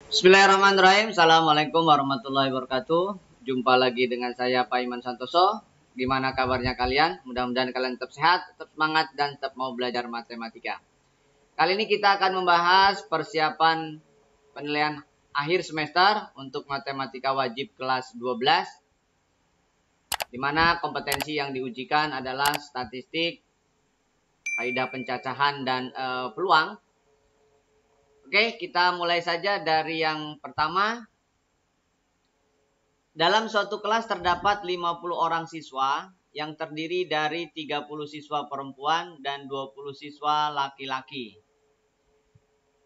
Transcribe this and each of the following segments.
Bismillahirrahmanirrahim. Assalamualaikum warahmatullahi wabarakatuh. Jumpa lagi dengan saya Pak Iman Santoso. Gimana kabarnya kalian? Mudah-mudahan kalian tetap sehat, tetap semangat, dan tetap mau belajar matematika. Kali ini kita akan membahas persiapan penilaian akhir semester untuk matematika wajib kelas 12. Di mana kompetensi yang diujikan adalah statistik, kaidah pencacahan, dan peluang. Oke, kita mulai saja dari yang pertama. Dalam suatu kelas terdapat 50 orang siswa yang terdiri dari 30 siswa perempuan dan 20 siswa laki-laki.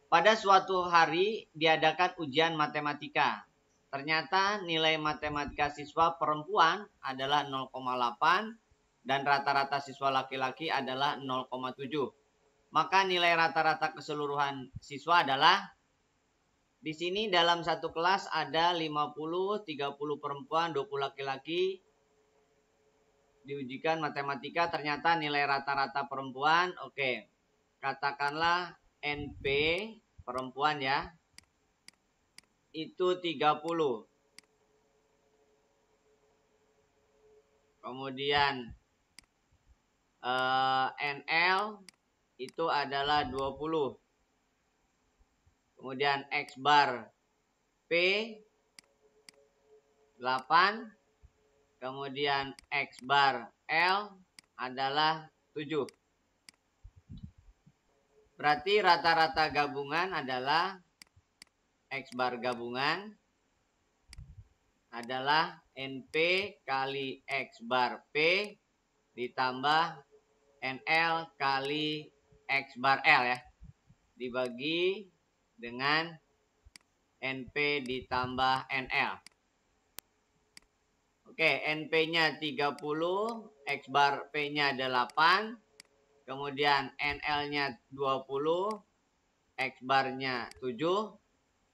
Pada suatu hari diadakan ujian matematika. Ternyata nilai matematika siswa perempuan adalah 0,8 dan rata-rata siswa laki-laki adalah 0,7. Maka nilai rata-rata keseluruhan siswa adalah, di sini dalam satu kelas ada 50, 30 perempuan, 20 laki-laki. Diujikan matematika, ternyata nilai rata-rata perempuan, oke. Katakanlah NP perempuan ya, itu 30. Kemudian NL itu adalah 20. Kemudian X bar P 8. Kemudian X bar L adalah 7. Berarti rata-rata gabungan adalah X bar gabungan adalah NP kali X bar P ditambah NL kali X bar L ya. Dibagi dengan NP ditambah NL. Oke, NP-nya 30, X bar P-nya 8, kemudian NL-nya 20, X bar-nya 7,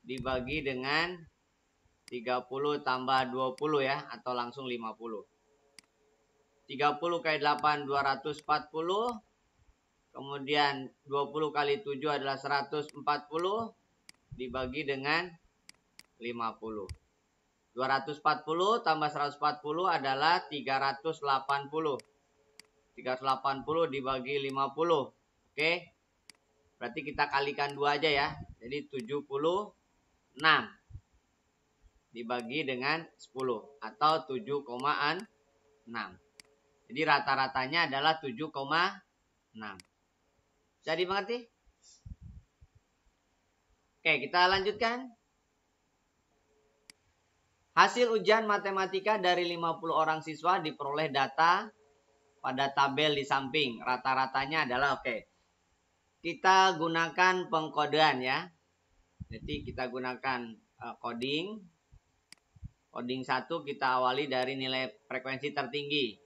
dibagi dengan 30 tambah 20 ya, atau langsung 50. 30 kali 8, 240, kemudian 20 kali 7 adalah 140, dibagi dengan 50. 240 tambah 140 adalah 380. 380 dibagi 50. Oke. Berarti kita kalikan 2 aja ya. Jadi 76 dibagi dengan 10 atau 7,6. Jadi rata-ratanya adalah 7,6. Bisa dimengerti? Oke, kita lanjutkan. Hasil ujian matematika dari 50 orang siswa diperoleh data pada tabel di samping. Rata-ratanya adalah oke. Kita gunakan pengkodean ya. Jadi kita gunakan coding. Coding 1 kita awali dari nilai frekuensi tertinggi.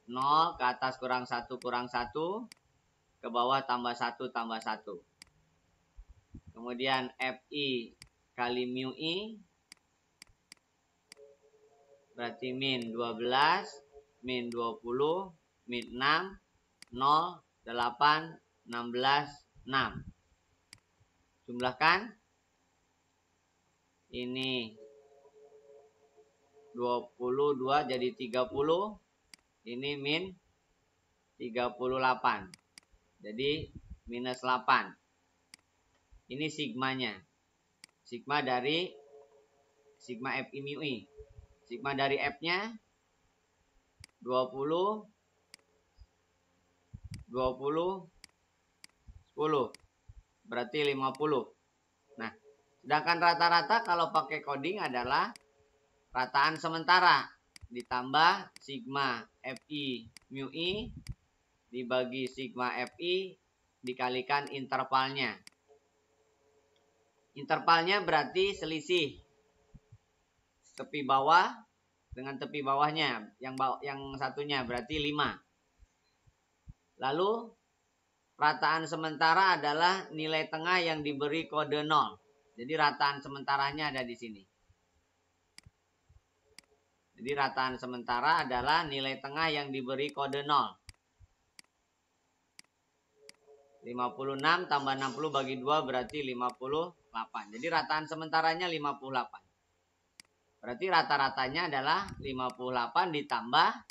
0 ke atas kurang 1 kurang 1. Ke bawah tambah 1 tambah 1. Kemudian FI kali mu I. Berarti min 12, min 20, min 6, 0, 8, 16, 6. Jumlahkan. Ini 22 jadi 30. Ini min 38. Jadi minus 8. Ini sigmanya. Sigma dari sigma FI mu I. Sigma dari F-nya 20, 20, 10. Berarti 50. Nah, sedangkan rata-rata kalau pakai coding adalah rataan sementara ditambah sigma FI mu I dibagi sigma FI dikalikan intervalnya. Intervalnya berarti selisih tepi bawah dengan tepi bawahnya, yang satunya berarti 5. Lalu rataan sementara adalah nilai tengah yang diberi kode 0. Jadi rataan sementaranya ada di sini. Jadi rataan sementara adalah nilai tengah yang diberi kode 0. 56 tambah 60 bagi 2 berarti 58. 8. Jadi rataan sementaranya 58. Berarti rata-ratanya adalah 58 ditambah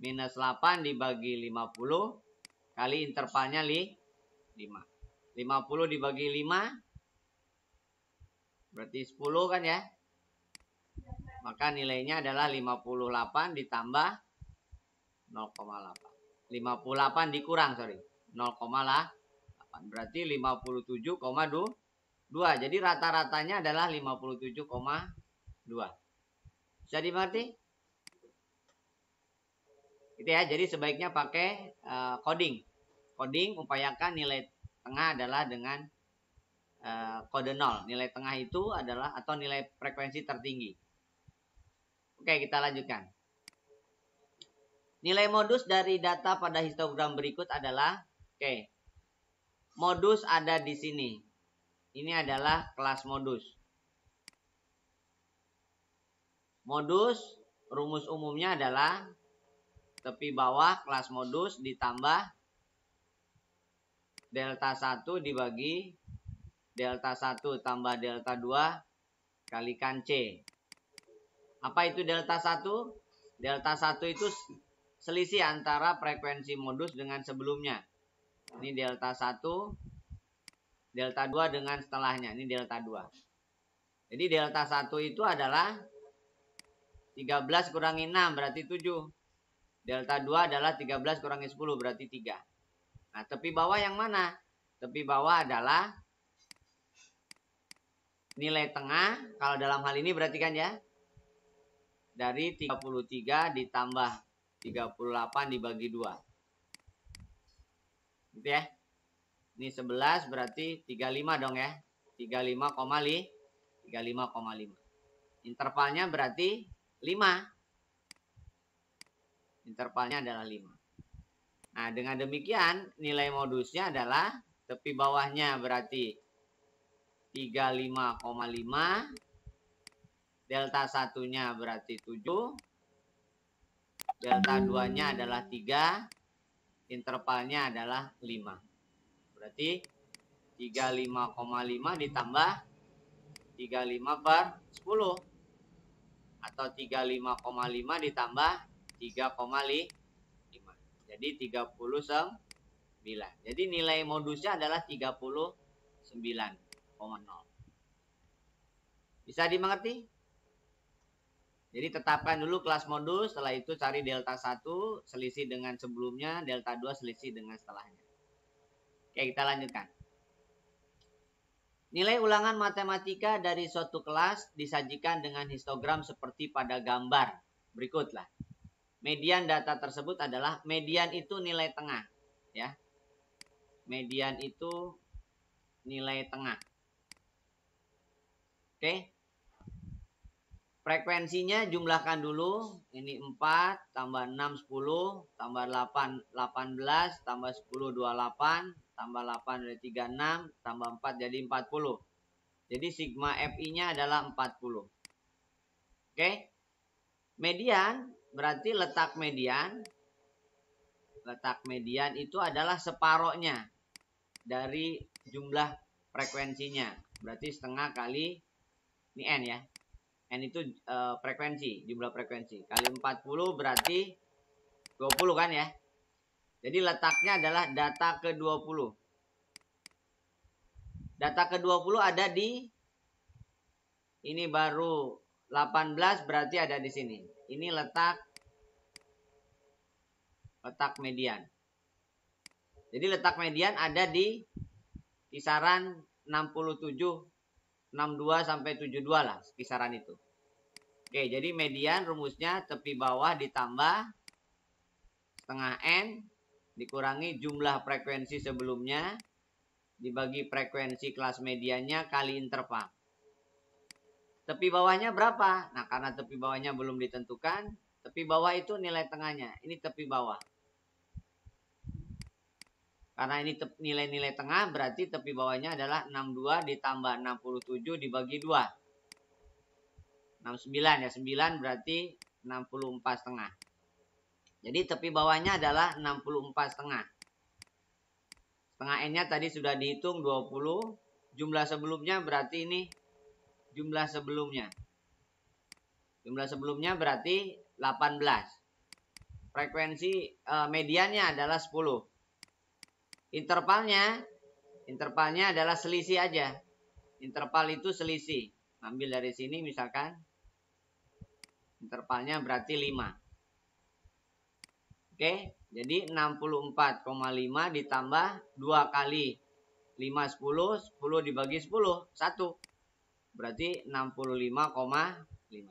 minus 8 dibagi 50 kali intervalnya 5. 50 dibagi 5 berarti 10 kan ya. Maka nilainya adalah 58 ditambah 0,8. 58 dikurang 0,8. Berarti 57,2. Jadi rata-ratanya adalah 57,2. Bisa dimengerti? Gitu ya. Jadi sebaiknya pakai coding. Coding upayakan nilai tengah adalah dengan kode 0. Nilai tengah itu adalah atau nilai frekuensi tertinggi. Oke, kita lanjutkan. Nilai modus dari data pada histogram berikut adalah, modus ada di sini. Ini adalah kelas modus. Modus, rumus umumnya adalah tepi bawah kelas modus ditambah delta 1 dibagi delta 1 tambah delta 2 kalikan C. Apa itu delta 1? Delta 1 itu selisih antara frekuensi modus dengan sebelumnya. Ini delta 1, delta 2 dengan setelahnya. Ini delta 2. Jadi delta 1 itu adalah 13 kurangi 6 berarti 7. Delta 2 adalah 13 kurangi 10 berarti 3. Nah, tepi bawah yang mana? Tepi bawah adalah nilai tengah. Kalau dalam hal ini berarti kan ya. Dari 33 ditambah 38 dibagi 2. Gitu ya. Ini 11 berarti 35 dong ya. 35,5. Intervalnya berarti 5. Intervalnya adalah 5. Nah, dengan demikian nilai modusnya adalah tepi bawahnya berarti 35,5. Delta 1-nya berarti 7. Delta 2-nya adalah 3. Intervalnya adalah 5. Berarti 35,5 ditambah 35 per 10. Atau 35,5 ditambah 3,5. Jadi 39. Jadi nilai modusnya adalah 39,0. Bisa dimengerti? Jadi tetapkan dulu kelas modus, setelah itu cari delta 1 selisih dengan sebelumnya, delta 2 selisih dengan setelahnya. Oke, kita lanjutkan. Nilai ulangan matematika dari suatu kelas disajikan dengan histogram seperti pada gambar berikutlah. Median data tersebut adalah, median itu nilai tengah, ya. Median itu nilai tengah. Oke. Frekuensinya jumlahkan dulu. Ini 4 tambah 6 10 tambah 8 18 tambah 10 28 tambah 8 dari 36 tambah 4 jadi 40. Jadi sigma FI-nya adalah 40. Oke. Median berarti letak median. Letak median itu adalah separohnya dari jumlah frekuensinya. Berarti setengah kali ini N ya. N itu frekuensi, jumlah frekuensi. Kali 40 berarti 20 kan ya. Jadi letaknya adalah data ke-20. Data ke-20 ada di, ini baru 18 berarti ada di sini. Ini letak median. Jadi letak median ada di kisaran 67 62 sampai 72 lah, kisaran itu. Oke, jadi median rumusnya tepi bawah ditambah setengah N dikurangi jumlah frekuensi sebelumnya dibagi frekuensi kelas mediannya kali interval. Tepi bawahnya berapa? Nah, karena tepi bawahnya belum ditentukan, tepi bawah itu nilai tengahnya. Ini tepi bawah. Karena ini nilai-nilai tengah, berarti tepi bawahnya adalah 62 ditambah 67 dibagi 2. 69 ya, 9 berarti 64 setengah. Jadi tepi bawahnya adalah 64 setengah. Setengah N-nya tadi sudah dihitung 20. jumlah sebelumnya berarti ini jumlah sebelumnya. Jumlah sebelumnya berarti 18. Frekuensi mediannya adalah 10. Intervalnya adalah selisih aja. Interval itu selisih. Ambil dari sini misalkan. Intervalnya berarti 5. Oke, jadi 64,5 ditambah 2 kali 5, 10. 10 dibagi 10, 1. Berarti 65,5.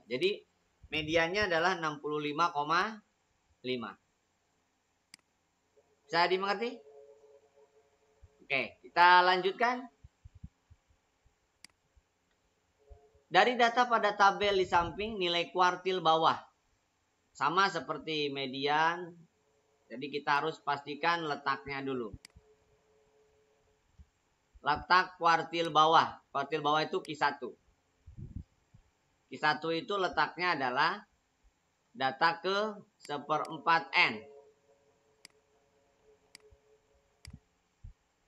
Jadi mediannya adalah 65,5. Bisa dimengerti? Oke, kita lanjutkan. Dari data pada tabel di samping, nilai kuartil bawah sama seperti median. Jadi kita harus pastikan letaknya dulu. Letak kuartil bawah. Kuartil bawah itu Q1. Q1 itu letaknya adalah data ke 1/4N.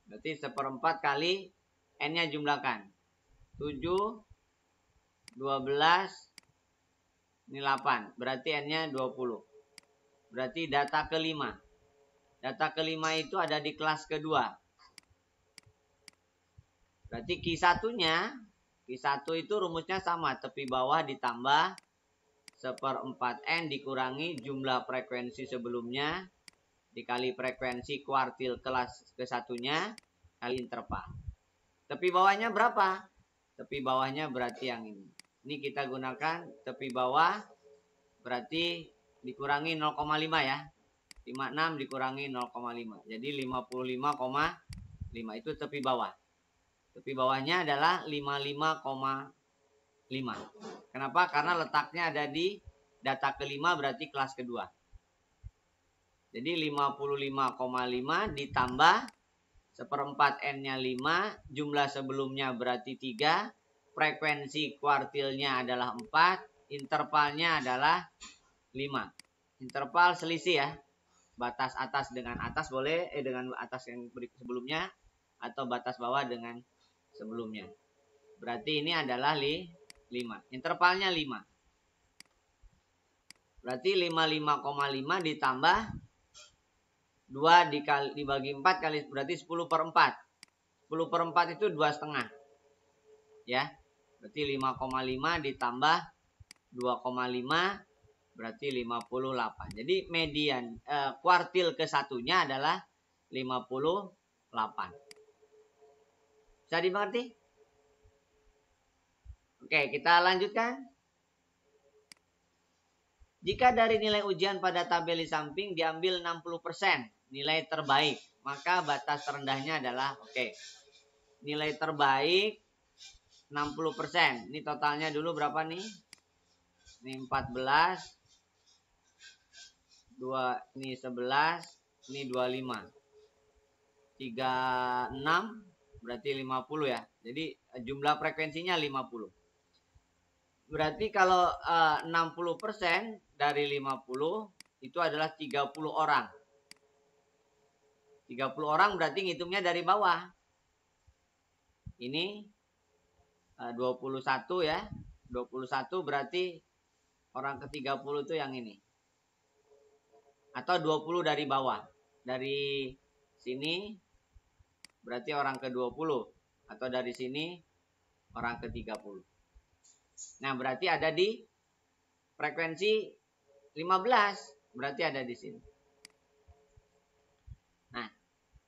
Berarti 1/4 kali N-nya jumlahkan. 7, 12, ini 8. Berarti N-nya 20. Berarti data kelima. Data kelima itu ada di kelas kedua. Berarti Q1-nya, Q1 itu rumusnya sama. Tepi bawah ditambah 1/4N dikurangi jumlah frekuensi sebelumnya dikali frekuensi kuartil kelas ke-1-nya kali interval. Tepi bawahnya berapa? Tepi bawahnya berarti yang ini. Ini kita gunakan tepi bawah berarti dikurangi 0,5 ya. 56 dikurangi 0,5. Jadi 55,5 itu tepi bawah. Tepi bawahnya adalah 55,5. Kenapa? Karena letaknya ada di data kelima berarti kelas kedua. Jadi 55,5 ditambah 1/4 N-nya 5, jumlah sebelumnya berarti 3, frekuensi kuartilnya adalah 4, intervalnya adalah 5. Interval selisih ya. Batas atas dengan atas boleh, dengan atas yang sebelumnya, atau batas bawah dengan sebelumnya. Berarti ini adalah 5. Intervalnya 5. Berarti 55,5 ditambah 2 dibagi 4 kali berarti 10/4. 10/4 itu 2,5. Ya. Berarti 5,5 ditambah 2,5 berarti 58. Jadi median kuartil ke-1-nya adalah 58. Bisa dimengerti? Oke, kita lanjutkan. Jika dari nilai ujian pada tabel di samping diambil 60% nilai terbaik, maka batas terendahnya adalah nilai terbaik 60%. Ini totalnya dulu berapa nih? Ini 14, 2, ini 11, ini 25. 36 berarti 50 ya. Jadi jumlah frekuensinya 50. Berarti kalau 60% dari 50 itu adalah 30 orang. 30 orang berarti ngitungnya dari bawah. Ini 21 ya. 21 berarti orang ke-30 itu yang ini. Atau 20 dari bawah. Dari sini berarti orang ke-20. Atau dari sini orang ke-30. Nah, berarti ada di frekuensi 15. Berarti ada di sini. Nah,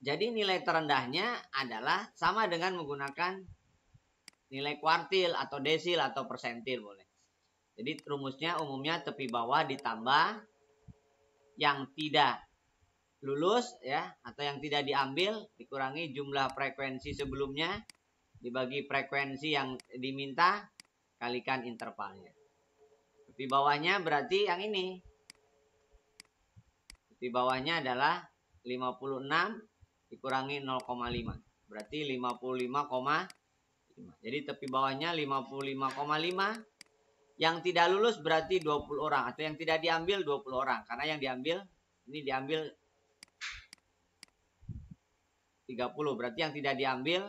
jadi nilai terendahnya adalah sama dengan menggunakan nilai kuartil atau desil atau persentil boleh. Jadi rumusnya umumnya tepi bawah ditambah yang tidak lulus ya atau yang tidak diambil dikurangi jumlah frekuensi sebelumnya dibagi frekuensi yang diminta kalikan intervalnya. Tepi bawahnya berarti yang ini. Tepi bawahnya adalah 56 dikurangi 0,5. Berarti 55,5. Jadi tepi bawahnya 55,5. Yang tidak lulus berarti 20 orang. Atau yang tidak diambil 20 orang. Karena yang diambil, ini diambil 30. Berarti yang tidak diambil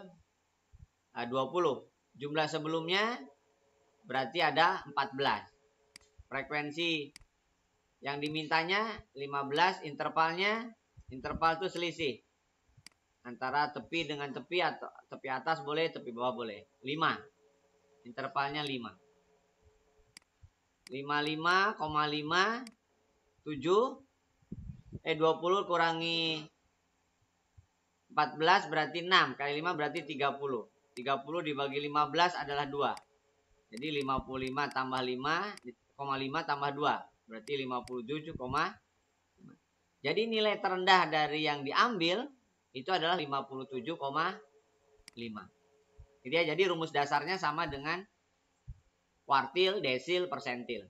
20. Jumlah sebelumnya berarti ada 14. Frekuensi yang dimintanya 15, interval itu selisih antara tepi dengan tepi, atau tepi atas boleh, tepi bawah boleh. 5. Intervalnya 5. 55,5 7 20 kurangi 14 berarti 6, kali 5 berarti 30. 30 dibagi 15 adalah 2. Jadi 55 tambah 5,5 tambah 2 berarti 57,5. Jadi nilai terendah dari yang diambil itu adalah 57,5. Jadi rumus dasarnya sama dengan kuartil, desil, persentil.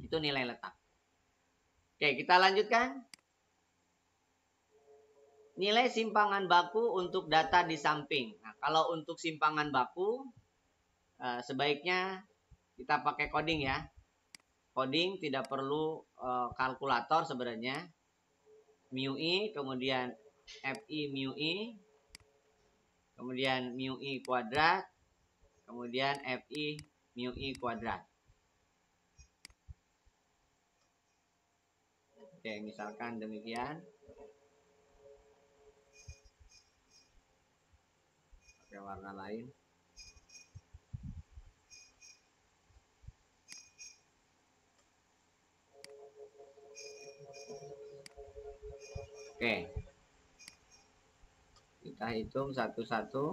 Itu nilai letak. Oke, kita lanjutkan. Nilai simpangan baku untuk data di samping. Nah, kalau untuk simpangan baku, sebaiknya kita pakai coding ya. Coding tidak perlu kalkulator sebenarnya. Mu I, kemudian Fi mu I, kemudian mu I kuadrat, kemudian Fi mu I kuadrat. Oke, misalkan demikian. Pakai warna lain. Oke. Kita hitung satu-satu.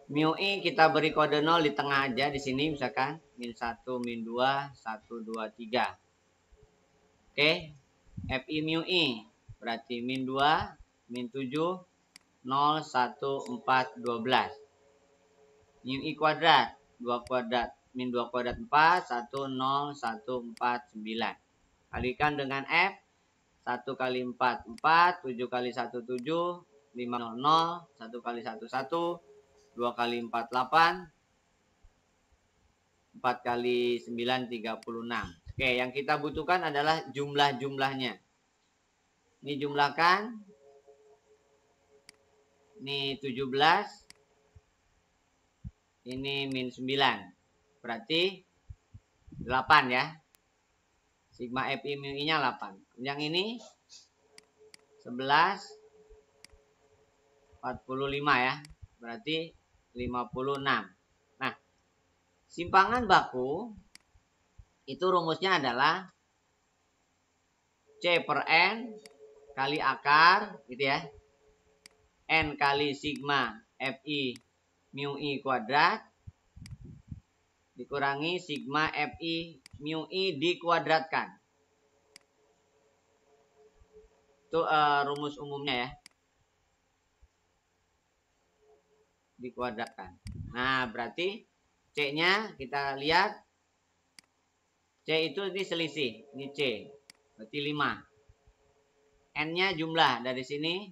Mu I kita beri kode 0 di tengah aja di sini misalkan min 1, min 2, 1, 2, 3. Oke. Fi mu I berarti min 2, min 7, 0, 1, 4, 12. Mu I kuadrat 2 kuadrat min 2 kuadrat 4, 1, 0, 1, 4, 9. Kalikan dengan F 1 kali 4, 4, 7 kali 1, 7, 5, 0, 0, 1 kali 1, 1, 2 kali 4, 8, 4 kali 9, 36. Oke, yang kita butuhkan adalah jumlah-jumlahnya. Ini jumlahkan. Ini 17. Ini min 9. Berarti 8 ya. Sigma Fi mu I-nya 8. Yang ini 11, 45 ya. Berarti 56. Nah, simpangan baku itu rumusnya adalah C per N kali akar gitu ya. N kali sigma Fi mu I kuadrat dikurangi sigma Fi mu I dikuadratkan. Itu rumus umumnya ya. Dikuadratkan. Nah, berarti C-nya kita lihat. C itu ini selisih. Ini C. Berarti 5. N-nya jumlah. Dari sini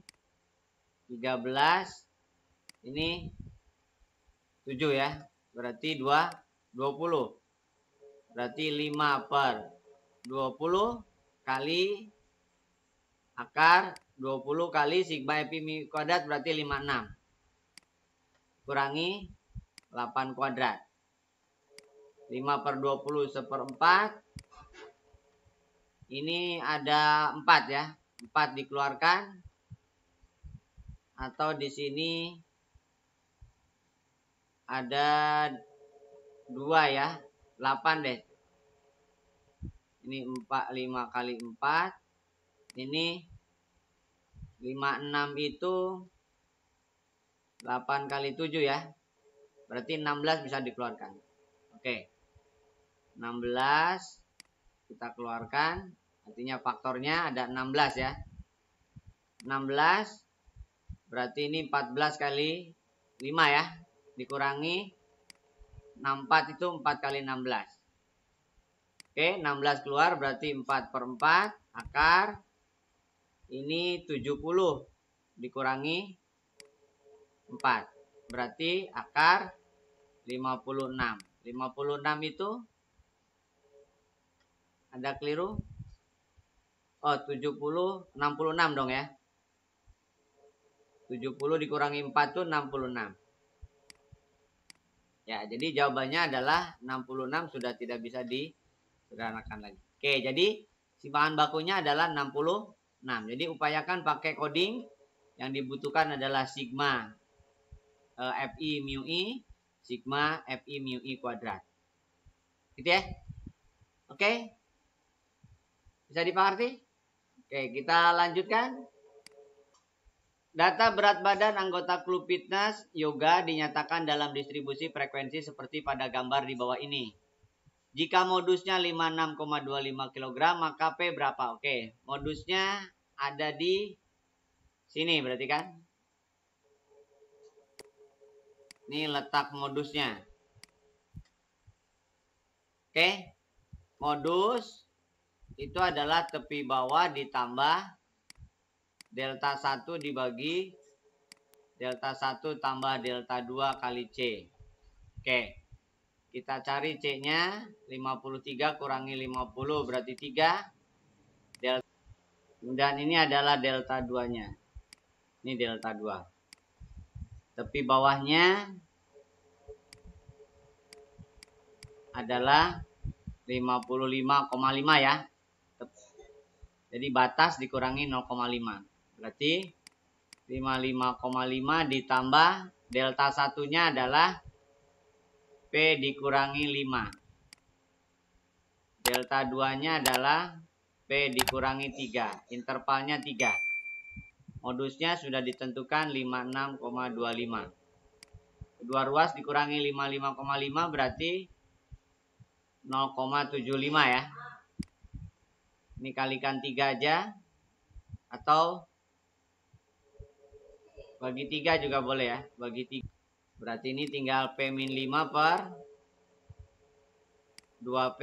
13. Ini 7 ya. Berarti 20. Berarti 5 per 20 kali akar 20 kali sigma Fi mu kuadrat berarti 56. Kurangi 8 kuadrat. 5 per 20 seperempat. Ini ada 4 ya. 4 dikeluarkan. Atau di sini ada 2 ya. 8 deh. Ini 5 kali 4. Ini 56 itu 8 kali 7 ya. Berarti 16 bisa dikeluarkan. Oke. 16 kita keluarkan. Artinya faktornya ada 16 ya. 16 berarti ini 14 kali 5 ya. Dikurangi 64 itu 4 kali 16. Oke, 16 keluar berarti 4 per 4 akar. Ini 70 dikurangi 4. Berarti akar 56. 56 itu ada keliru? Oh, 70, 66 dong ya. 70 dikurangi 4 itu 66. Ya, jadi jawabannya adalah 66 sudah tidak bisa disederhanakan lagi. Oke, jadi simpangan bakunya adalah 66. Jadi upayakan pakai coding. Yang dibutuhkan adalah sigma Fi mu I, sigma Fi mu I kuadrat. Gitu ya. Oke. Bisa dimengerti? Oke, kita lanjutkan. Data berat badan anggota klub fitness yoga dinyatakan dalam distribusi frekuensi seperti pada gambar di bawah ini. Jika modusnya 56,25 kg, maka P berapa? Oke, modusnya ada di sini berarti kan? Ini letak modusnya. Oke, modus itu adalah tepi bawah ditambah delta 1 dibagi delta 1 tambah delta 2 kali C. Oke. Kita cari C-nya. 53 kurangi 50 berarti 3. Delta. Dan ini adalah delta 2-nya. Ini delta 2. Tepi bawahnya adalah 55,5 ya. Jadi batas dikurangi 0,5. Berarti 55,5 ditambah delta satunya adalah P dikurangi 5. Delta 2-nya adalah P dikurangi 3. Intervalnya 3. Modusnya sudah ditentukan 56,25. Kedua ruas dikurangi 55,5 berarti 0,75 ya. Ini kalikan 3 aja. Atau bagi 3 juga boleh ya. Bagi 3. Berarti ini tinggal P-5 per 2P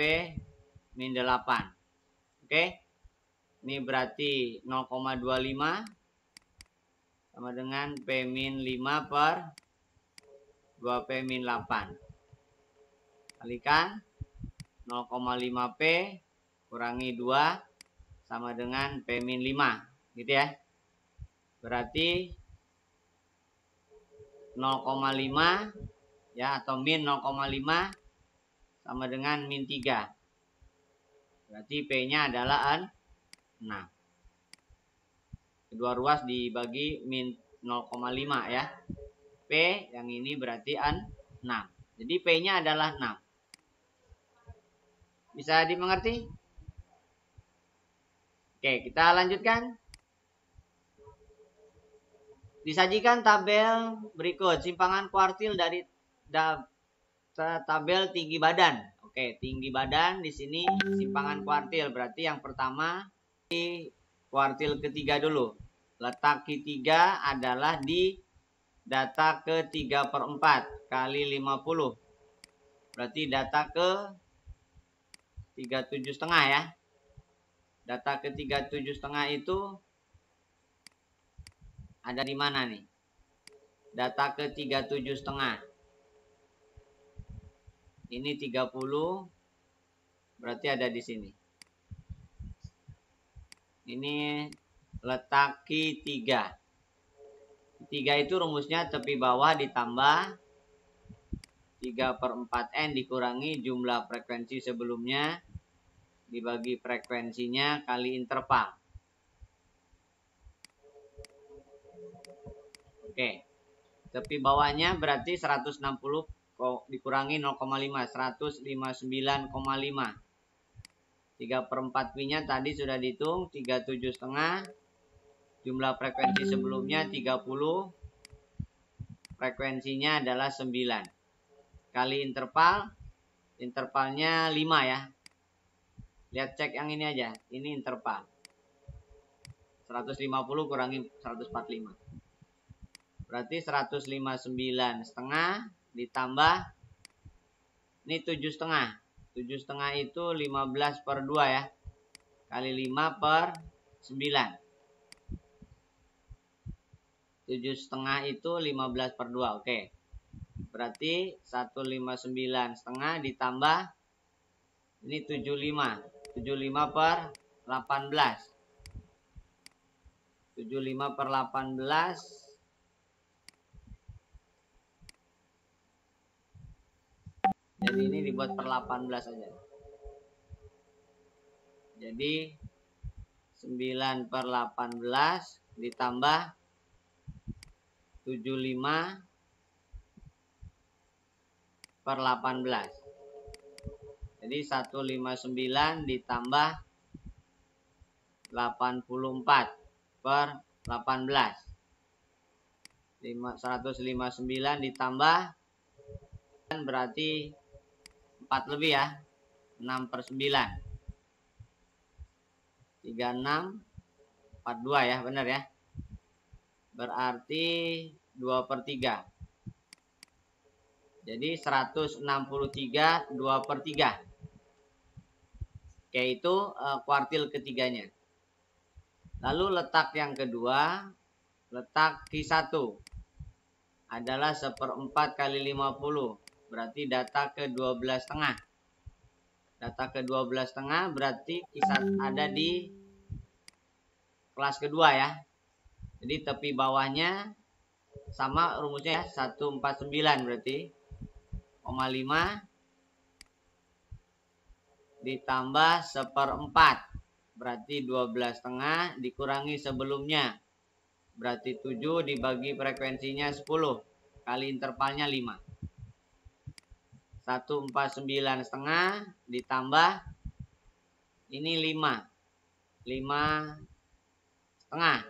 min 8. Oke. Ini berarti 0,25 sama dengan P min 5 per 2P min 8. Kalikan 0,5P kurangi 2 sama dengan P min 5. Gitu ya. Berarti 0,5 ya atau min 0,5 sama dengan min 3. Berarti P-nya adalah 6. Kedua ruas dibagi min 0,5 ya. P yang ini berarti 6. Jadi P-nya adalah 6. Bisa dimengerti? Oke, kita lanjutkan. Disajikan tabel berikut. Simpangan kuartil dari tabel tinggi badan. Oke, tinggi badan di sini simpangan kuartil. Berarti yang pertama di kuartil ketiga dulu. Letak Q3 adalah di data ke 3/4 kali 50. Berarti data ke 37,5 ya. Data ke 37,5 itu ada di mana nih? Data ke 37,5. Ini 30. Berarti ada di sini. Ini letak Q3. Q3 itu rumusnya tepi bawah ditambah 3/4N dikurangi jumlah frekuensi sebelumnya dibagi frekuensinya kali interval. Oke. Tepi bawahnya berarti 160 dikurangi 0,5. 159,5. 3/4 pi-nya tadi sudah dihitung. 37,5. Jumlah frekuensi sebelumnya 30. Frekuensinya adalah 9. Kali interval. Intervalnya 5 ya. Lihat cek yang ini aja. Ini interval. 150 kurangi 145. Berarti 159,5 ditambah ini 7,5. 7,5 itu 15/2 ya. Kali 5/9. 7,5 itu 15/2. Oke. Berarti 159,5 ditambah ini 75. 75/18. 75 per 18. Jadi ini dibuat per 18 aja. Jadi 9 per 18 ditambah 75 per 18. Jadi 159 ditambah 84 per 18. 159 ditambah berarti 4 lebih ya. 6 per 9. 36 42 ya, benar ya. Berarti 2 per 3. Jadi 163 2 per 3. Yaitu kuartil ketiganya. Lalu letak yang kedua, letak Q1 adalah 1/4 kali 50. Berarti data ke 12,5. Data ke 12,5 berarti Q1 ada di kelas kedua ya. Jadi tepi bawahnya sama rumusnya ya, 149 berarti 0,5 ditambah 1/4 berarti 12,5 dikurangi sebelumnya berarti 7 dibagi frekuensinya 10 kali intervalnya 5. 149,5 ditambah ini 5 5,5.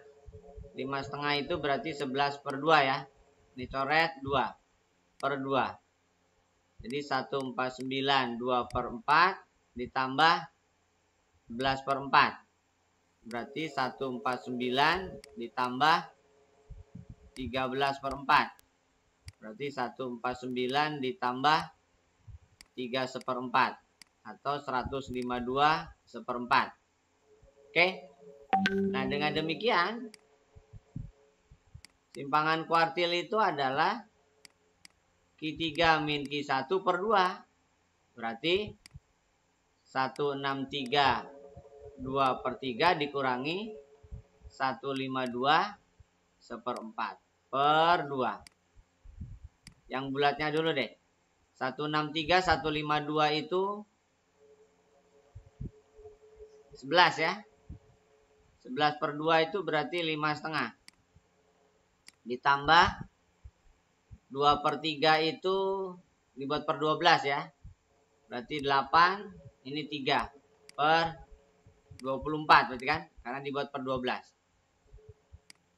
5,5 itu berarti 11 per 2 ya. Ini coret 2 per 2. Jadi 149 2 per 4 ditambah 11 per 4. Berarti 149 ditambah 13 per 4. Berarti 149 ditambah 3/4 atau 152 1/4. Oke. Nah, dengan demikian simpangan kuartil itu adalah Q3 min Q1 per 2. Berarti 163 2 per 3 dikurangi 152 1/4 per 2. Yang bulatnya dulu deh. 163 152 itu 11 ya. 11 per 2 itu berarti 5,5. Ditambah 2 per 3 itu dibuat per 12 ya. Berarti 8, ini 3 per 24 berarti kan? Karena dibuat per 12.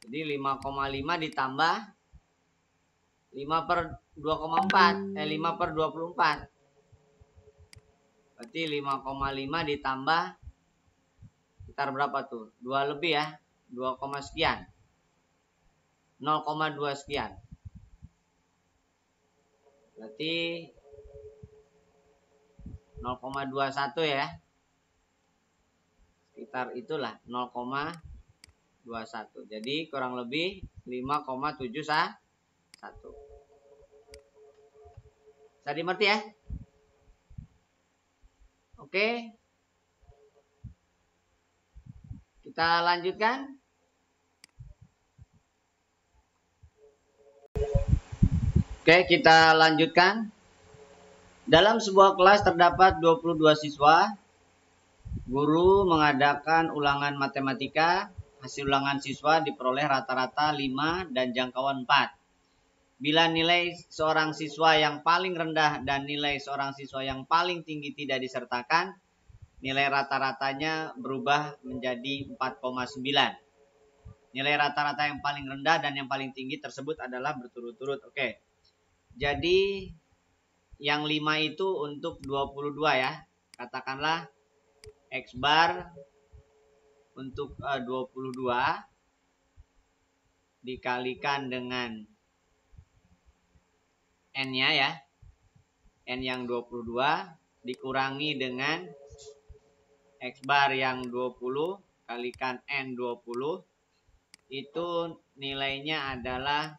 Jadi 5,5 ditambah 5 per 2,4. 5 per 24. Berarti 5,5 ditambah sekitar berapa tuh? 2 lebih ya. 2, sekian. 0,2 sekian. Berarti 0,21 ya. Sekitar itulah 0,21. Jadi kurang lebih 5,71. Bisa dimengerti ya? Oke. Kita lanjutkan. Oke, kita lanjutkan. Dalam sebuah kelas terdapat 22 siswa. Guru mengadakan ulangan matematika. Hasil ulangan siswa diperoleh rata-rata 5 dan jangkauan 4. Bila nilai seorang siswa yang paling rendah dan nilai seorang siswa yang paling tinggi tidak disertakan, nilai rata-ratanya berubah menjadi 4,9. Nilai rata-rata yang paling rendah dan yang paling tinggi tersebut adalah berturut-turut. Oke. Jadi yang 5 itu untuk 22 ya. Katakanlah X bar untuk 22 dikalikan dengan N-nya ya. N yang 22 dikurangi dengan X bar yang 20 kalikan N 20. Itu nilainya adalah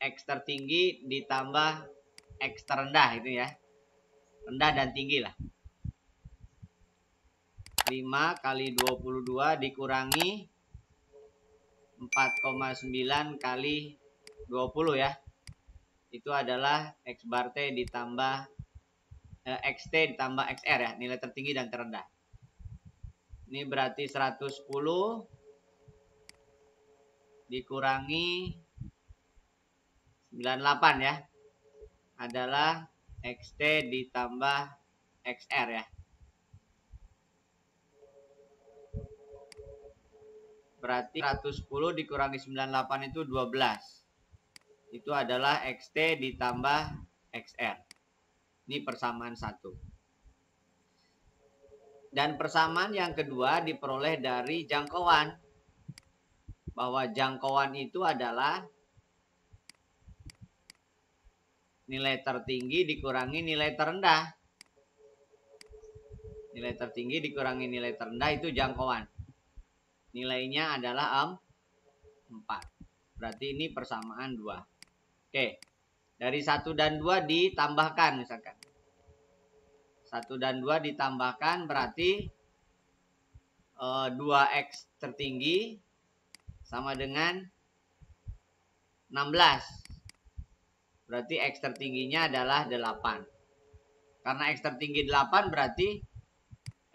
X tertinggi ditambah X terendah itu ya. Rendah dan tinggi lah. 5 kali 22 dikurangi 4,9 kali 20 ya. Itu adalah X bar T ditambah XT ditambah XR ya, nilai tertinggi dan terendah. Ini berarti 110 dikurangi 98 ya, adalah XT ditambah XR ya. Berarti 110 dikurangi 98 itu 12. Itu adalah XT ditambah XR. Ini persamaan 1. Dan persamaan yang kedua diperoleh dari jangkauan. Bahwa jangkauan itu adalah nilai tertinggi dikurangi nilai terendah. Nilai tertinggi dikurangi nilai terendah itu jangkauan. Nilainya adalah 4. Berarti ini persamaan 2. Oke. Dari 1 dan 2 ditambahkan misalkan. 1 dan 2 ditambahkan berarti 2X tertinggi sama dengan 16. Berarti X tertingginya adalah 8. Karena X tertinggi 8 berarti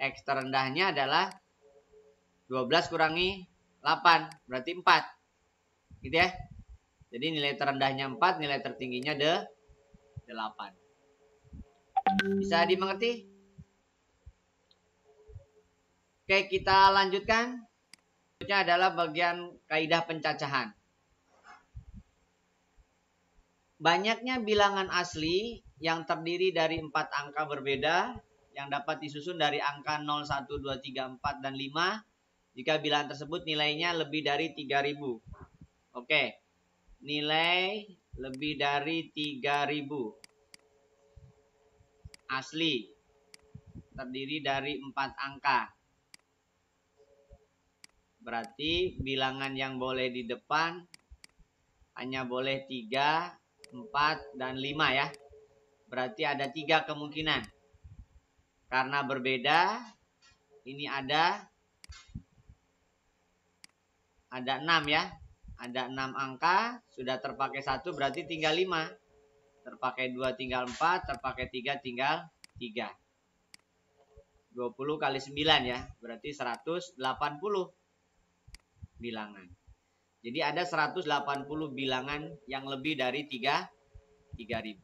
X terendahnya adalah 12 kurangi 8. Berarti 4. Gitu ya. Jadi nilai terendahnya 4, nilai tertingginya 8. Bisa dimengerti? Oke, kita lanjutkan. Selanjutnya adalah bagian kaidah pencacahan. Banyaknya bilangan asli yang terdiri dari 4 angka berbeda yang dapat disusun dari angka 0, 1, 2, 3, 4, dan 5 jika bilangan tersebut nilainya lebih dari 3000. Oke. Nilai lebih dari 3000. Asli. Terdiri dari 4 angka. Berarti bilangan yang boleh di depan hanya boleh 3, 4, dan 5 ya. Berarti ada 3 kemungkinan. Karena berbeda, ini ada 6 ya. Ada 6 angka, sudah terpakai 1 berarti tinggal 5. Terpakai 2 tinggal 4, terpakai 3 tinggal 3. 20 kali 9 ya, berarti 180 bilangan. Jadi ada 180 bilangan yang lebih dari 3000.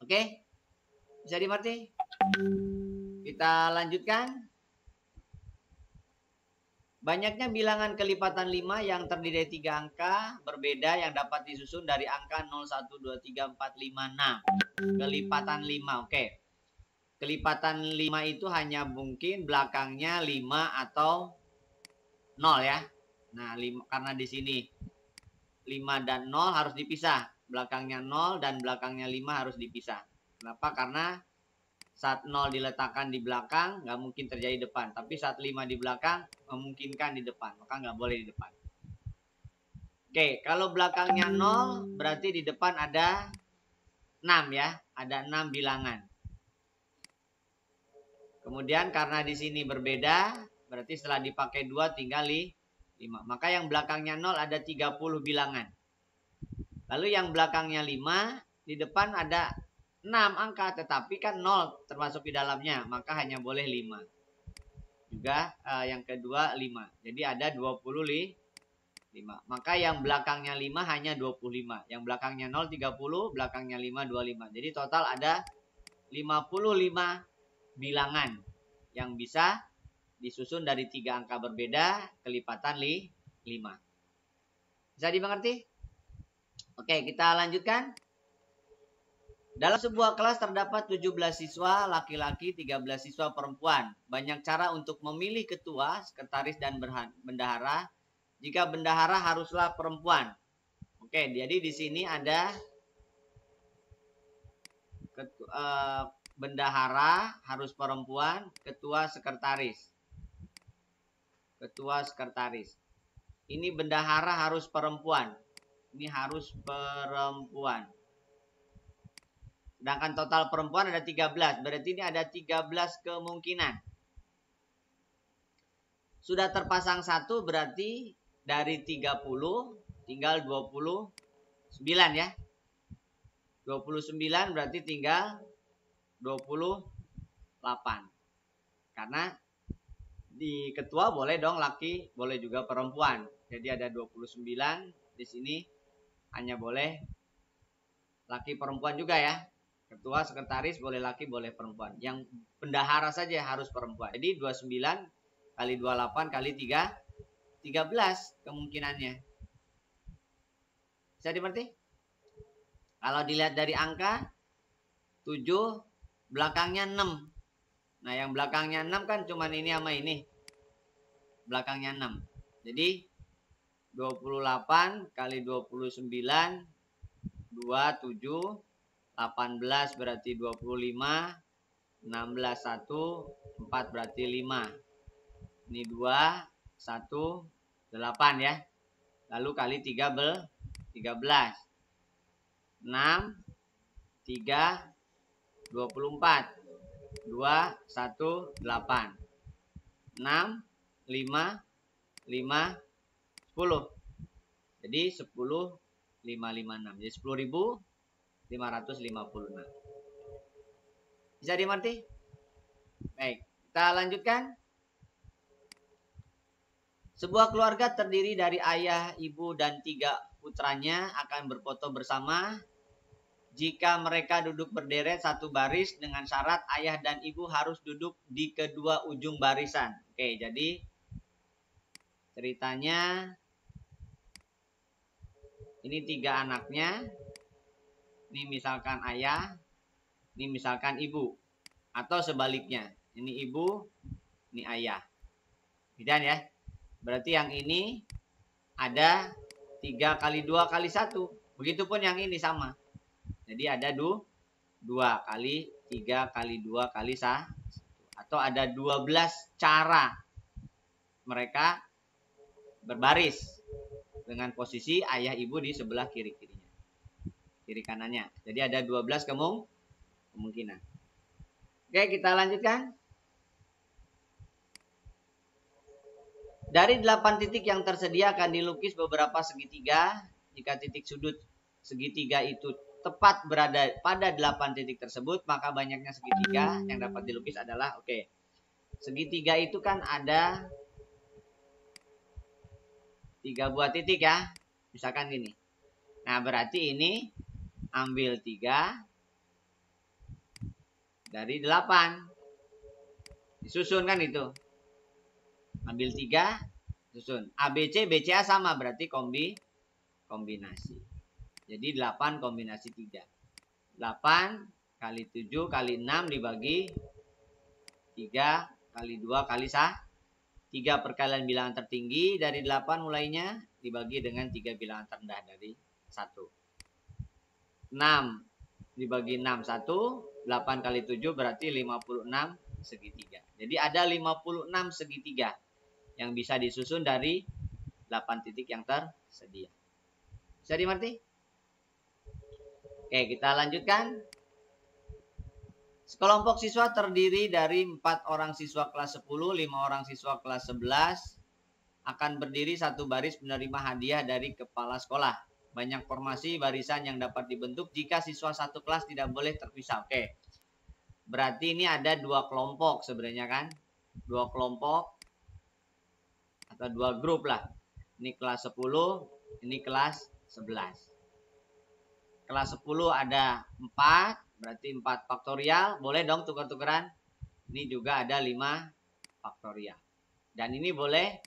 Oke? Bisa dimengerti? Kita lanjutkan. Banyaknya bilangan kelipatan 5 yang terdiri dari 3 angka berbeda yang dapat disusun dari angka 0, 1, 2, 3, 4, 5, 6. Kelipatan 5, oke. Kelipatan 5 itu hanya mungkin belakangnya 5 atau 0 ya. Nah, karena di sini 5 dan 0 harus dipisah. Belakangnya 0 dan belakangnya 5 harus dipisah. Kenapa? Karena saat 0 diletakkan di belakang, nggak mungkin terjadi depan. Tapi saat 5 di belakang, memungkinkan di depan. Maka nggak boleh di depan. Oke, kalau belakangnya 0, berarti di depan ada 6 ya. Ada 6 bilangan. Kemudian karena di sini berbeda, berarti setelah dipakai 2 tinggal 5. Maka yang belakangnya 0 ada 30 bilangan. Lalu yang belakangnya 5, di depan ada 6 angka, tetapi kan 0 termasuk di dalamnya, maka hanya boleh 5. Juga yang kedua 5. Jadi ada 25. Maka yang belakangnya 5 hanya 25. Yang belakangnya 0 30, belakangnya 5 25. Jadi total ada 55 bilangan yang bisa disusun dari 3 angka berbeda kelipatan 5. Bisa dimengerti? Oke, kita lanjutkan. Dalam sebuah kelas terdapat 17 siswa laki-laki, 13 siswa perempuan. Banyak cara untuk memilih ketua, sekretaris, dan bendahara. Jika bendahara haruslah perempuan. Oke, jadi di sini ada bendahara harus perempuan, ketua, sekretaris. Ketua, sekretaris. Ini bendahara harus perempuan. Ini harus perempuan. Sedangkan total perempuan ada 13. Berarti ini ada 13 kemungkinan. Sudah terpasang 1 berarti dari 30 tinggal 29 ya. 29 berarti tinggal 28. Karena di ketua boleh dong laki, boleh juga perempuan. Jadi ada 29 di sini, hanya boleh laki perempuan juga ya. Ketua, sekretaris boleh laki, boleh perempuan. Yang bendahara saja harus perempuan. Jadi 29 kali 28 kali 3, 13 kemungkinannya. Bisa dimengerti? Kalau dilihat dari angka 7 belakangnya 6. Nah, yang belakangnya 6 kan cuman ini sama ini. Belakangnya 6. Jadi 28 kali 29 27 18 berarti 25, 16 1, 4 berarti 5. Ini 2, 1, 8 ya. Lalu kali 13, 6, 3, 24, 2, 1, 8, 6, 5, 5, 10. Jadi 10, 556. Jadi 10.556. Bisa dimengerti? Baik, kita lanjutkan. Sebuah keluarga terdiri dari ayah, ibu, dan 3 putranya akan berfoto bersama jika mereka duduk berderet satu baris dengan syarat ayah dan ibu harus duduk di kedua ujung barisan. Oke, jadi ceritanya ini 3 anaknya. Ini misalkan ayah, ini misalkan ibu. Atau sebaliknya, ini ibu, ini ayah. Gitu ya. Berarti yang ini ada 3 kali 2 kali 1. Begitupun yang ini sama. Jadi ada 2 kali 3 kali 2 kali 1. Atau ada 12 cara mereka berbaris dengan posisi ayah ibu di sebelah kiri-kirinya. Kiri kanannya. Jadi ada 12 kemungkinan. Oke, kita lanjutkan. Dari 8 titik yang tersedia akan dilukis beberapa segitiga. Jika titik sudut segitiga itu tepat berada pada 8 titik tersebut, maka banyaknya segitiga yang dapat dilukis adalah, segitiga itu kan ada 3 buah titik ya. Misalkan gini. Nah, berarti ini ambil 3 dari 8. Disusun kan itu. Ambil 3, susun. ABC, BCA sama, berarti kombinasi. Jadi 8 kombinasi 3. 8 kali 7 kali 6 dibagi 3 kali 2 kali 3 perkalian bilangan tertinggi dari 8 mulainya dibagi dengan 3 bilangan terendah dari 1. 6 dibagi 6 1, 8 kali 7 berarti 56 segitiga. Jadi ada 56 segitiga yang bisa disusun dari 8 titik yang tersedia. Bisa dimengerti? Oke, kita lanjutkan. Sekelompok siswa terdiri dari 4 orang siswa kelas 10, 5 orang siswa kelas 11 akan berdiri satu baris menerima hadiah dari kepala sekolah. Banyak formasi barisan yang dapat dibentuk jika siswa satu kelas tidak boleh terpisah. Oke. Berarti ini ada 2 kelompok sebenarnya kan? 2 kelompok atau 2 grup lah. Ini kelas 10, ini kelas 11. Kelas 10 ada 4, berarti 4 faktorial. Boleh dong tukar-tukeran. Ini juga ada 5 faktorial. Dan ini boleh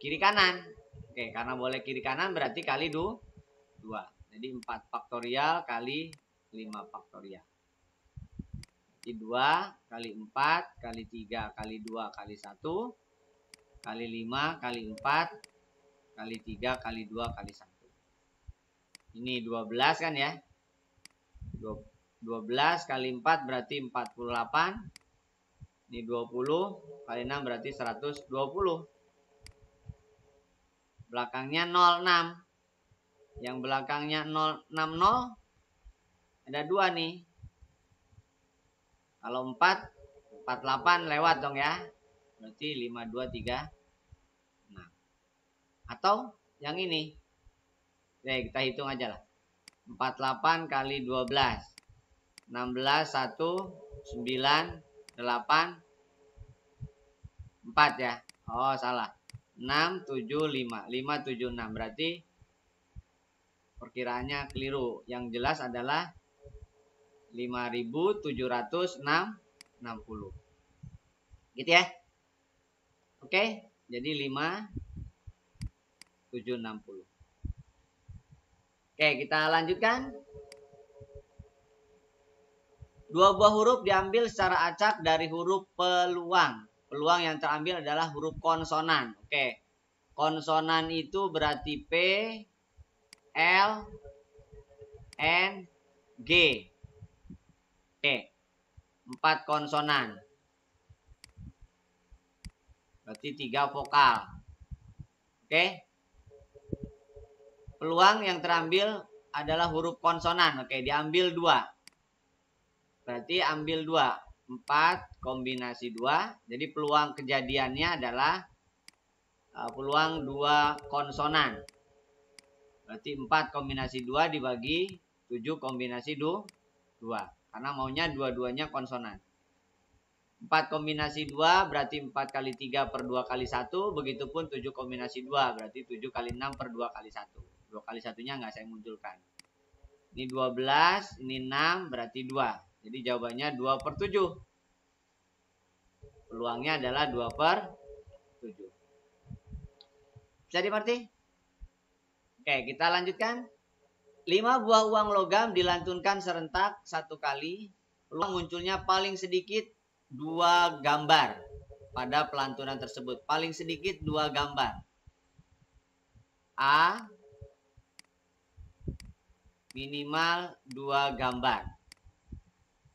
kiri kanan. Oke, karena boleh kiri kanan berarti kali 2. Jadi 4 faktorial kali 5 faktorial. Jadi 2 kali 4 kali 3 kali 2 kali 1 kali 5 kali 4 kali 3 kali 2 kali 1. Ini 12 kan ya. 12 kali 4 berarti 48. Ini 20 kali 6 berarti 120. Belakangnya 06. Yang belakangnya 060 ada 2 nih. Kalau 4, 48 lewat dong ya. Berarti 5236. Atau yang ini. Oke, kita hitung aja lah. 48 kali 12. 16, 1, 9, 8, 4 ya. Oh, salah. 6, 7, 5. 5, 7, 6. Berarti perkiraannya keliru. Yang jelas adalah 5.760. Gitu ya. Oke, jadi 5.760. Oke, kita lanjutkan. Dua buah huruf diambil secara acak dari huruf peluang. Peluang yang terambil adalah huruf konsonan. Oke, konsonan itu berarti P, L, N, G. Oke, 4 konsonan. Berarti 3 vokal. Oke. Peluang yang terambil adalah huruf konsonan. Oke, diambil 2. Berarti ambil 2. 4 kombinasi 2. Jadi peluang kejadiannya adalah peluang 2 konsonan. Berarti 4 kombinasi 2 dibagi 7 kombinasi 2. Karena maunya dua-duanya konsonan. 4 kombinasi 2 berarti 4 kali 3 per 2 kali 1. Begitupun 7 kombinasi 2 berarti 7 kali 6 per 2 kali 1. 2 kali satunya nggak saya munculkan. Ini 12, ini 6 berarti 2. Jadi jawabannya 2 per 7. Peluangnya adalah 2 per 7. Bisa dimengerti? Oke, kita lanjutkan. 5 buah uang logam dilantunkan serentak 1 kali. Peluang munculnya paling sedikit 2 gambar pada pelantunan tersebut. Paling sedikit 2 gambar. A minimal 2 gambar.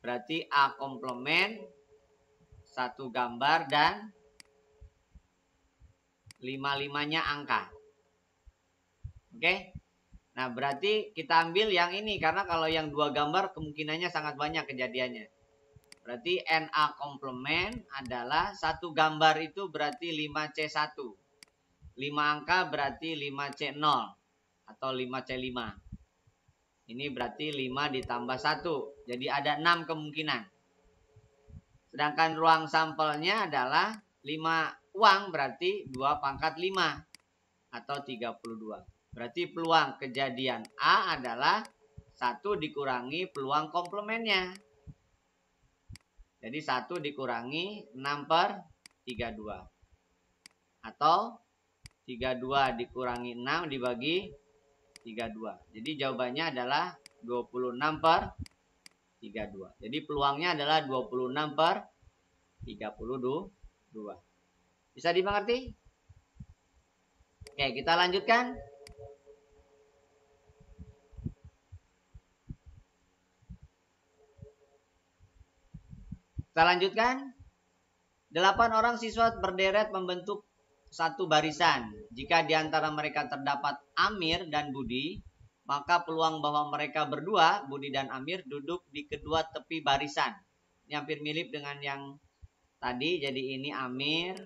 Berarti A komplement 1 gambar dan 5-5-nya angka. Oke. Nah, berarti kita ambil yang ini karena kalau yang 2 gambar kemungkinannya sangat banyak kejadiannya. Berarti NA komplement adalah 1 gambar itu berarti 5C1. 5 angka berarti 5C0 atau 5C5. Ini berarti 5 ditambah 1. Jadi ada 6 kemungkinan. Sedangkan ruang sampelnya adalah 5 uang berarti 2 pangkat 5 atau 32. Berarti peluang kejadian A adalah 1 dikurangi peluang komplemennya. Jadi 1 dikurangi 6 per 32. Atau 32 dikurangi 6 dibagi 32. Jadi jawabannya adalah 26 per 32. Jadi peluangnya adalah 26 per 32. Bisa dimengerti? Oke, kita lanjutkan. Kita lanjutkan. 8 orang siswa berderet membentuk satu barisan. Jika di antara mereka terdapat Amir dan Budi, maka peluang bahwa mereka berdua, Budi dan Amir, duduk di kedua tepi barisan. Ini hampir mirip dengan yang tadi. Jadi ini Amir.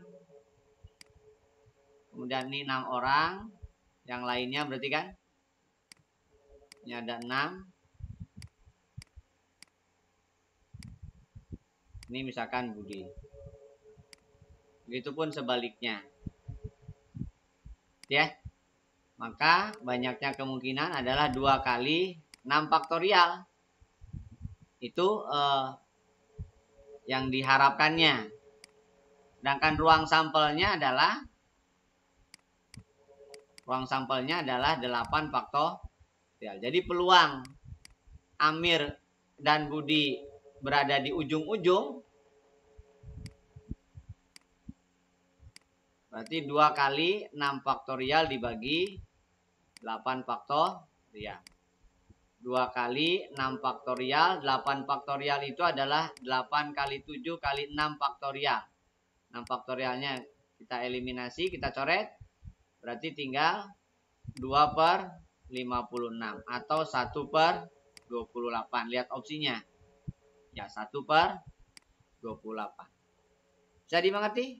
Kemudian ini 6 orang. Yang lainnya berarti kan? Ini ada 6. Ini misalkan Budi. Begitupun sebaliknya. Ya. Maka banyaknya kemungkinan adalah 2 kali 6 faktorial. Itu yang diharapkannya. Sedangkan ruang sampelnya adalah 8 faktorial. Jadi peluang Amir dan Budi berada di ujung-ujung berarti 2 kali 6 faktorial dibagi 8 faktorial. 2 kali 6 faktorial. 8 faktorial itu adalah 8 kali 7 kali 6 faktorial. 6 faktorialnya kita eliminasi, kita coret. Berarti tinggal 2 per 56 atau 1 per 28. Lihat opsinya. Ya, 1 per 28. Bisa dimengerti?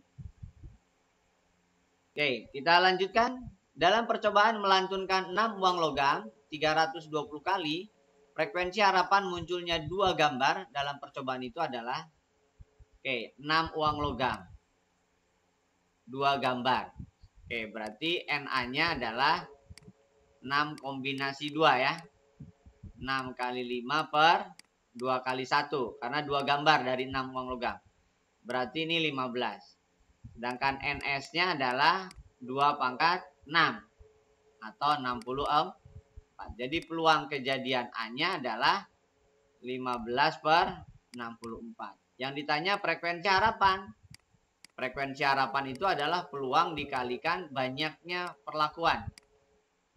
Oke, kita lanjutkan. Dalam percobaan melantunkan 6 uang logam 320 kali, frekuensi harapan munculnya 2 gambar dalam percobaan itu adalah 6 uang logam 2 gambar. Oke, berarti NA-nya adalah 6 kombinasi 2 ya. 6 kali 5 per 2 kali 1. Karena 2 gambar dari 6 uang logam. Berarti ini 15. Sedangkan NS-nya adalah 2 pangkat 6 atau 64. Jadi peluang kejadian A-nya adalah 15 per 64. Yang ditanya frekuensi harapan. Frekuensi harapan itu adalah peluang dikalikan banyaknya perlakuan.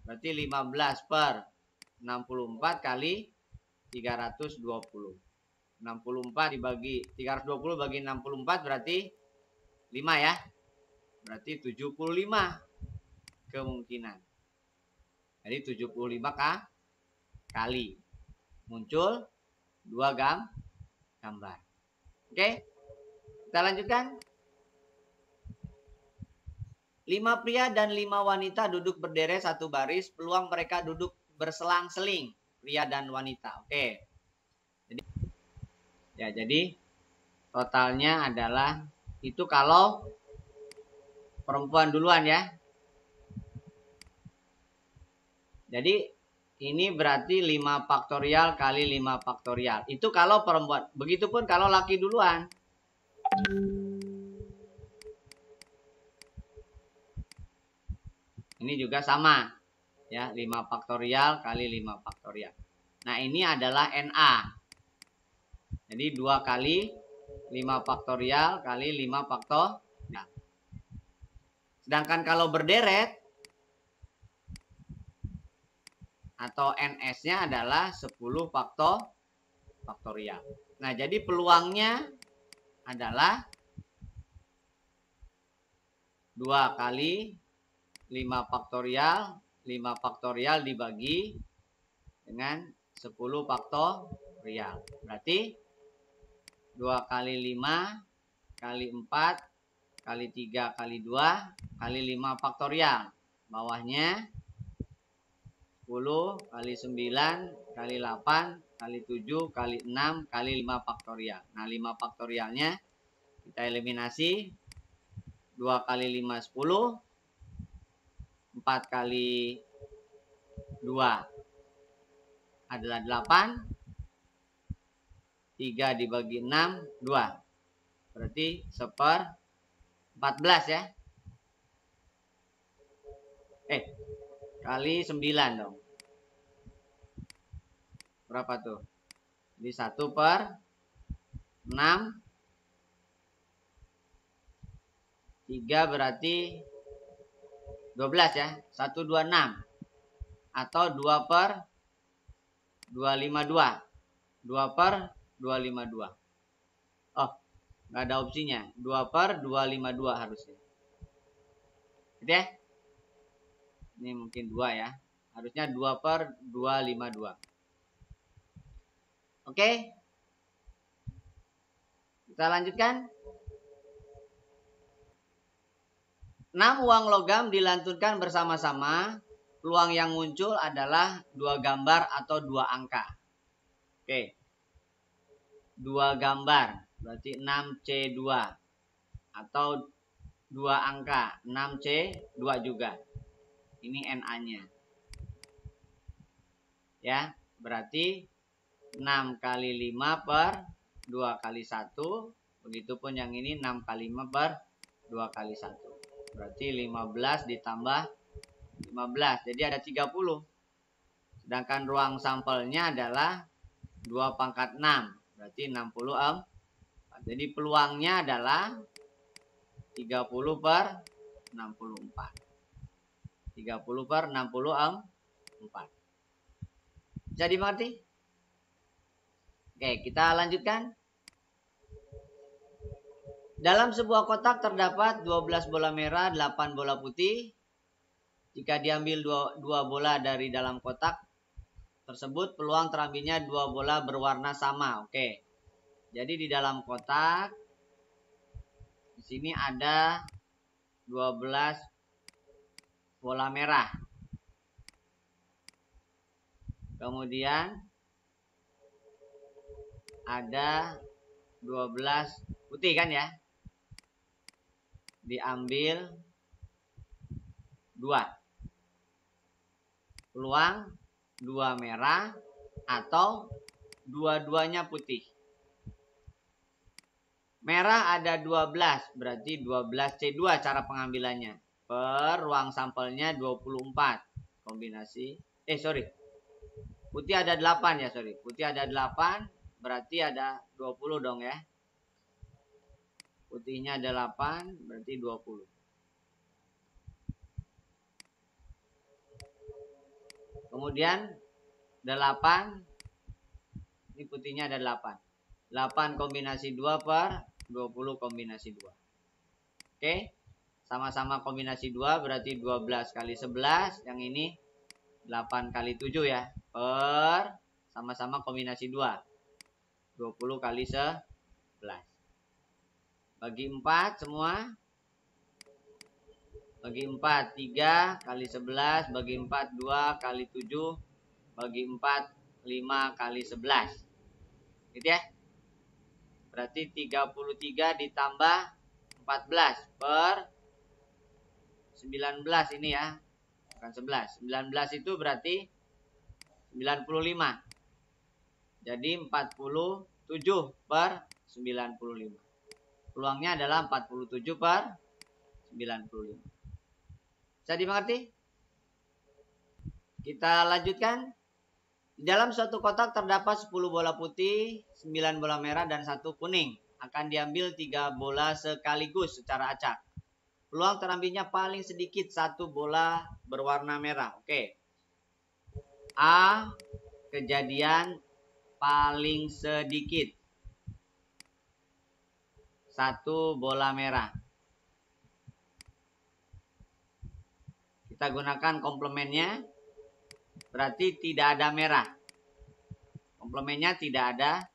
Berarti 15 per 64 kali 320. 64 dibagi 320 bagi 64 berarti 5 ya. Berarti 75 kemungkinan. Jadi 75 kali muncul 2 gambar. Oke. Kita lanjutkan. 5 pria dan 5 wanita duduk berderet satu baris. Peluang mereka duduk berselang-seling. Pria dan wanita. Oke. Jadi totalnya adalah itu kalau perempuan duluan ya. Jadi ini berarti 5 faktorial kali 5 faktorial. Itu kalau perempuan. Begitupun kalau laki duluan. Ini juga sama. Ya, 5 faktorial kali 5 faktorial. Nah, ini adalah NA. Jadi 2 kali 5 faktorial kali 5 faktorial. Sedangkan kalau berderet atau NS-nya adalah 10 faktorial. Nah, jadi peluangnya adalah 2 kali 5 faktorial dibagi dengan 10 faktorial. Berarti 2 kali 5 kali 4 kali 3 kali 2 kali 5 faktorial. Bawahnya 10 kali 9 kali 8 kali 7 kali 6 kali 5 faktorial. Nah, 5 faktorialnya kita eliminasi. 2 kali 5 10. 4 kali 2 adalah 8. 3 dibagi 6, 2. Berarti 1/14 ya. Kali 9 dong. Berapa tuh? Jadi 1/6. 3 berarti 12 ya. 126. Atau 2/252. 2/252. Oh, nggak ada opsinya. 2/252 harusnya. Gitu ya? Ini mungkin 2 ya. Harusnya 2/252. Oke. Kita lanjutkan. 6 uang logam dilantunkan bersama-sama. Peluang yang muncul adalah 2 gambar atau 2 angka. Oke. 2 gambar. Berarti 6C2. Atau 2 angka. 6C2 juga. Ini NA-nya. Ya. Berarti 6 kali 5 per 2 kali 1. Begitupun yang ini 6 kali 5 per 2 kali 1. Berarti 15 ditambah 15. Jadi ada 30. Sedangkan ruang sampelnya adalah 2 pangkat 6. Berarti 60. Jadi peluangnya adalah 30/64. 30/64. Bisa dimengerti? Oke, kita lanjutkan. Dalam sebuah kotak terdapat 12 bola merah, 8 bola putih. Jika diambil 2 bola dari dalam kotak tersebut, peluang terambilnya 2 bola berwarna sama. Oke. Jadi di dalam kotak di sini ada 12 bola merah. Kemudian ada 12 putih kan ya. Diambil 2. Peluang 2 merah atau dua-duanya putih. Merah ada 12, berarti 12C2 cara pengambilannya. Per ruang sampelnya 24. Kombinasi, putih ada 8 ya, Putih ada 8, berarti ada 20 dong ya. Putihnya ada 8, berarti 20. Kemudian 8, ini putihnya ada 8. 8 kombinasi 2 per 20 kombinasi 2. Oke, sama-sama kombinasi 2, berarti 12 kali 11. Yang ini 8 kali 7 ya. Per sama-sama kombinasi 2. 20 kali 11. Bagi 4 semua. Bagi 4, 3 kali 11. Bagi 4, 2 kali 7. Bagi 4, 5 kali 11. Gitu ya. Berarti 33 ditambah 14 per 19 ini ya. Bukan 11. 19 itu berarti 95. Jadi 47 per 95. Peluangnya adalah 47 per 95. Bisa dimengerti? Kita lanjutkan. Di dalam suatu kotak terdapat 10 bola putih, 9 bola merah, dan 1 kuning. Akan diambil 3 bola sekaligus secara acak. Peluang terambilnya paling sedikit 1 bola berwarna merah. Oke. A. Kejadian paling sedikit 1 bola merah. Kita gunakan komplemennya. Berarti tidak ada merah. Komplemennya tidak ada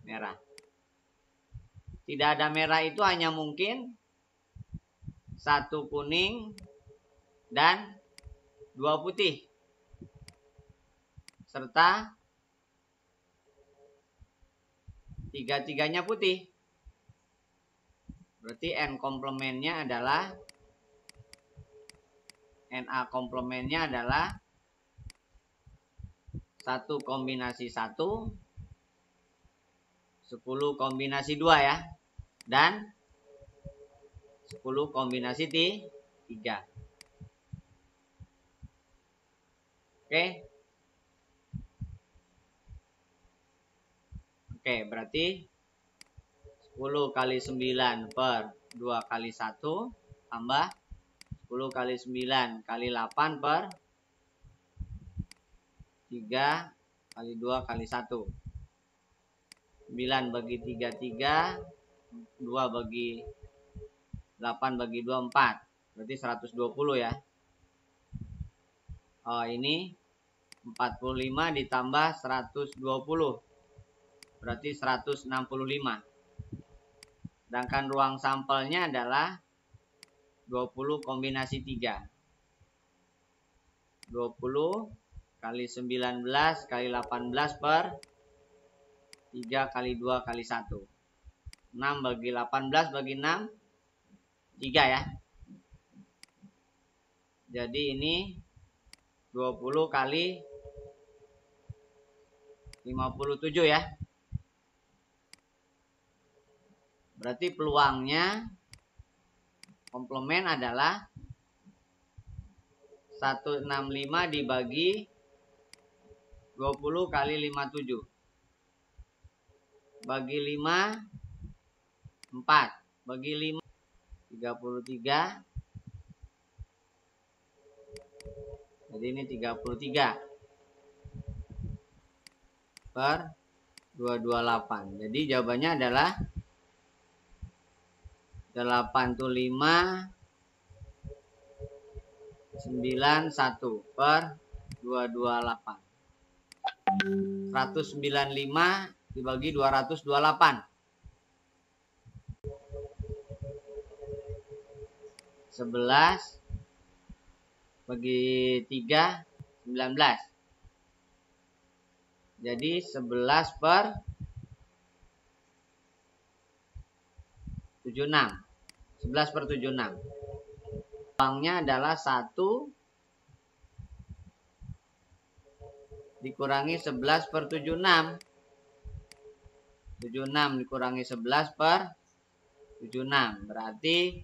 merah. Tidak ada merah itu hanya mungkin 1 kuning dan 2 putih. Serta 3-3-nya putih. Berarti N komplemennya adalah NA komplemennya adalah 1 kombinasi 1, 10 kombinasi 2 ya. Dan 10 kombinasi 3. Oke. Oke, berarti 10 kali 9 per 2 kali 1 tambah 10 kali 9 kali 8 per 3 kali 2 kali 1. 9 bagi 3, 3. 2 bagi 8 bagi 2, 4. Berarti 120 ya. Oh, ini 45 ditambah 120. Berarti 165. Sedangkan ruang sampelnya adalah 20 kombinasi 3. 20 kali 19 kali 18 per 3 kali 2 kali 1. 6 bagi 18 bagi 6, 3 ya. Jadi ini 20 kali 57 ya. Berarti peluangnya komplemen adalah 165 dibagi 20 kali 57. Bagi 5, 4. Bagi 5, 33. Jadi ini 33 per 228. Jadi jawabannya adalah 85 91 per 228. 195 dibagi 228. 11 bagi 3, 19. Jadi 11 per 76. 11 per 76. Peluangnya adalah 1 dikurangi 11 per 76. 76 dikurangi 11 per 76. Berarti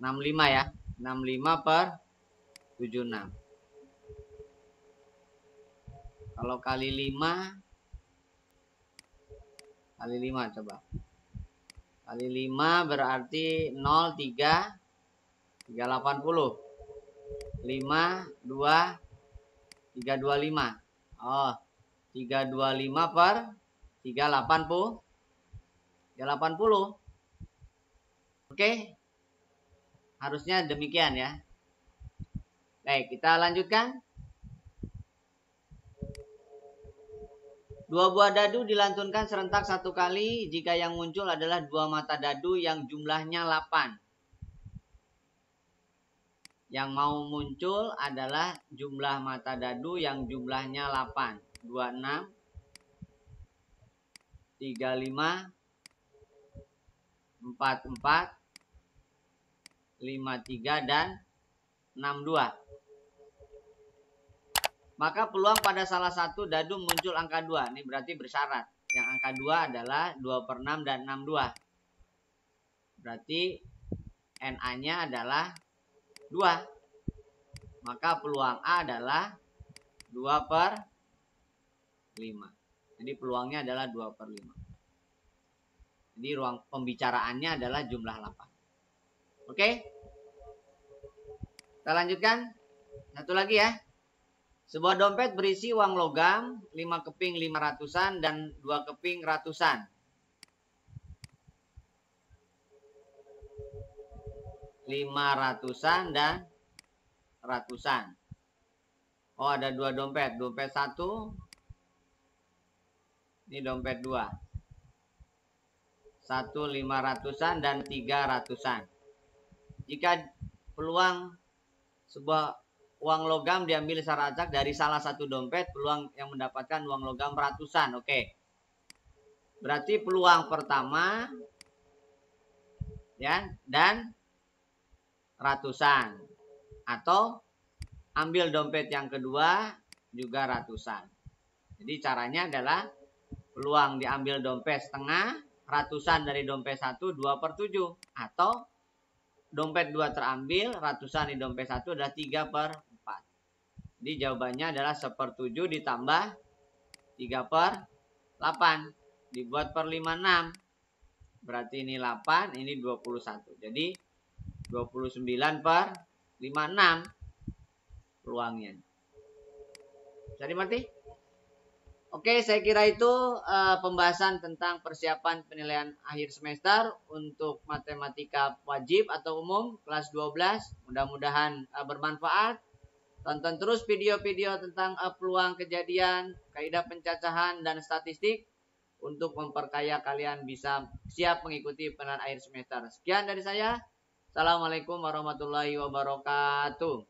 65 ya. 65 per 76. Kalau kali 5 coba. Kali 5 berarti 0, 3, 380. 5, 2, 325. Oh, 325 per 380. 380. Oke. Harusnya demikian ya. Baik, kita lanjutkan. 2 buah dadu dilantunkan serentak 1 kali jika yang muncul adalah 2 mata dadu yang jumlahnya 8. Yang mau muncul adalah jumlah mata dadu yang jumlahnya 8. 26, 35, 44, 53, dan 62. Maka peluang pada salah satu dadu muncul angka 2. Ini berarti bersyarat. Yang angka 2 adalah 2 per 6 dan 62. Berarti NA-nya adalah 2. Maka peluang A adalah 2 per 5. Jadi peluangnya adalah 2 per 5. Jadi ruang pembicaraannya adalah jumlah 8. Oke? Kita lanjutkan. Satu lagi ya. Sebuah dompet berisi uang logam 5 keping 500-an dan 2 keping ratusan. 500-an dan ratusan. Oh, ada 2 dompet. Dompet 1. Ini dompet 2. 1 500-an dan 3 ratusan. Jika peluang sebuah uang logam diambil secara acak dari salah satu dompet, peluang yang mendapatkan uang logam ratusan. Oke. Berarti peluang pertama ya dan ratusan. Atau ambil dompet yang kedua juga ratusan. Jadi caranya adalah peluang diambil dompet setengah, ratusan dari dompet 1 2 per 7. Atau dompet 2 terambil, ratusan di dompet 1 adalah 3 per 4. Jadi jawabannya adalah 1/7 ditambah 3 per 8. Dibuat per 56. Berarti ini 8, ini 21. Jadi 29 per 56 peluangnya. Bisa dimengerti? Oke, saya kira itu pembahasan tentang persiapan penilaian akhir semester untuk matematika wajib atau umum kelas 12. Mudah-mudahan bermanfaat. Tonton terus video-video tentang peluang kejadian, kaidah pencacahan, dan statistik untuk memperkaya kalian bisa siap mengikuti penilaian akhir semester. Sekian dari saya. Assalamualaikum warahmatullahi wabarakatuh.